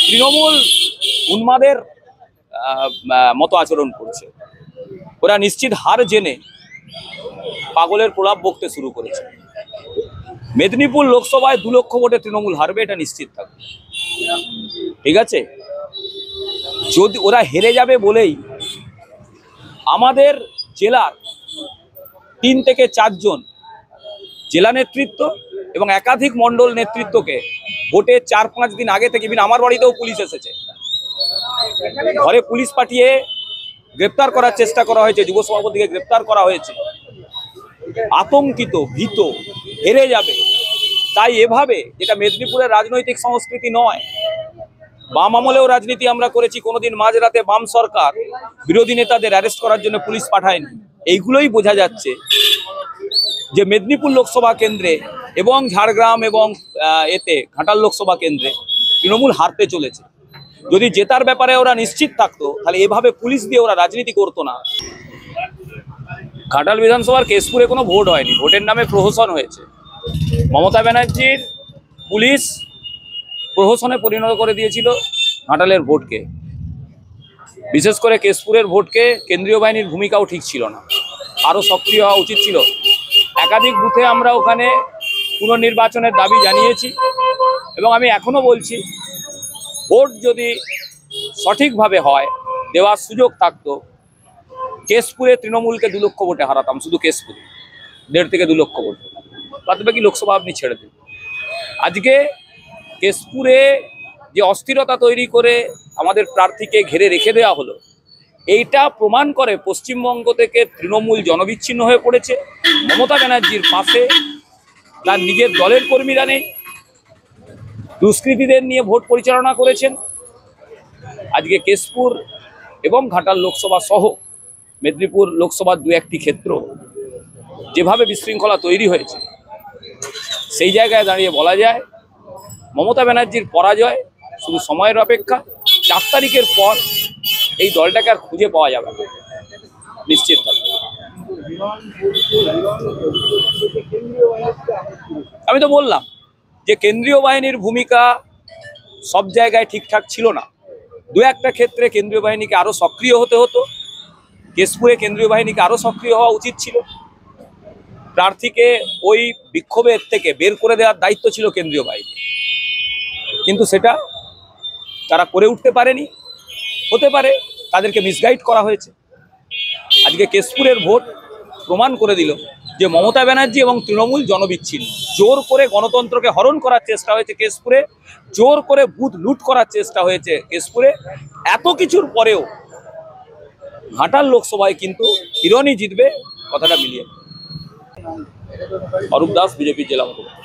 তৃণমূল উন্মাদের মতো আচরণ করছে। ওরা নিশ্চিত হার জেনে পাগলের প্রলাপ বকতে শুরু করেছে। মেদিনীপুর লোকসভায় 2 লক্ষ ভোটে তৃণমূল হারবে, এটা নিশ্চিত থাকবে। ঠিক আছে, যদি ওরা হেরে যাবে বলেই আমাদের জেলার 3 থেকে 4 জন জেলা নেতৃত্ব এবং একাধিক মণ্ডল নেতৃত্বকে ভোটে 4-5 দিন আগে থেকে, আমার বাড়িতেও পুলিশ এসেছে, ঘরে পুলিশ পাঠিয়ে গ্রেপ্তার করার চেষ্টা করা হয়েছে, যুব সভাপতিকে গ্রেপ্তার করা হয়েছে। আতঙ্কিত, ভীত, হেরে যাবে, তাই এভাবে, যেটা মেদিনীপুরের রাজনৈতিক সংস্কৃতি নয়। বাম আমলেও রাজনীতি আমরা করেছি, কোনোদিন মাঝরাতে বাম সরকার বিরোধী নেতাদের অ্যারেস্ট করার জন্য পুলিশ পাঠায়নি। এইগুলোই বোঝা যাচ্ছে যে মেদিনীপুর লোকসভা কেন্দ্রে এবং ঝাড়গ্রাম এবং ঘাটাল লোকসভা কেন্দ্রে তৃণমূল হারতে চলেছে। যদি জেতার ব্যাপারে ওরা নিশ্চিত থাকতো, তাহলে এভাবে পুলিশ দিয়ে ওরা রাজনীতি করতো না। ঘাটাল বিধানসভার কেশপুরে কোনো ভোট হয়নি, ভোটের নামে প্রহসন হয়েছে। মমতা ব্যানার্জির পুলিশ প্রহসনে পরিণত করে দিয়েছিল ঘাটালের ভোটকে। বিশেষ করে কেশপুরের ভোটকে কেন্দ্রীয় বাহিনীর ভূমিকাও ঠিক ছিল না, আরও সক্রিয় হওয়া উচিত ছিল। একাধিক বুথে আমরা ওখানে পুনর্নির্বাচনের দাবি জানিয়েছি এবং আমি এখনো বলছি, ভোট যদি সঠিকভাবে হয়, দেওয়ার সুযোগ থাকতো, কেশপুরে তৃণমূলকে 2 লক্ষ ভোটে হারাতাম। শুধু কেশপুরে 1.5 থেকে 2 লক্ষ ভোট, বাদ বাকি লোকসভা আপনি ছেড়ে দিন। আজকে কেশপুরে যে অস্থিরতা তৈরি করে আমাদের প্রার্থীকে ঘিরে রেখে দেওয়া হলো, এইটা প্রমাণ করে পশ্চিমবঙ্গ থেকে তৃণমূল জনবিচ্ছিন্ন হয়ে পড়েছে। মমতা ব্যানার্জির পাশে তার নিজের দলের কর্মীরা নেই, দুষ্কৃতীদের নিয়ে ভোট পরিচালনা করেছেন। আজকে কেশপুর এবং ঘাটাল লোকসভা সহ মেদিনীপুর লোকসভার 2-1টি ক্ষেত্র যেভাবে বিশৃঙ্খলা তৈরি হয়েছে, সেই জায়গায় দাঁড়িয়ে বলা যায় মমতা ব্যানার্জির পরাজয় শুধু সময়ের অপেক্ষা। 4 তারিখের পর এই দলটাকে আর খুঁজে পাওয়া যাবে না, নিশ্চিত থাকবে। আমি তো বললাম যে কেন্দ্রীয় বাহিনীর ভূমিকা সব জায়গায় ঠিকঠাক ছিল না। 2-1টা ক্ষেত্রে কেন্দ্রীয় বাহিনীকে আরো সক্রিয় হতে হতো। কেশপুরে কেন্দ্রীয় বাহিনীকে আরো সক্রিয় হওয়া উচিত ছিল। প্রার্থীকে ওই বিক্ষোভের থেকে বের করে দেওয়ার দায়িত্ব ছিল কেন্দ্রীয় বাহিনী, কিন্তু সেটা তারা করে উঠতে পারেনি। হতে পারে তাদেরকে মিসগাইড করা হয়েছে। আজকে কেশপুরের ভোট প্রমাণ করে দিল যে মমতা ব্যানার্জি এবং তৃণমূল জনবিচ্ছিন্ন। জোর করে গণতন্ত্রকে হরণ করার চেষ্টা হয়েছে কেশপুরে, জোর করে বুথ লুট করার চেষ্টা হয়েছে কেশপুরে। এত কিছুর পরেও ঘাটাল লোকসভায় কিন্তু হিরণই জিতবে, কথাটা মিলিয়ে। অরূপ দাস, বিজেপি জেলা মুখপাত্র।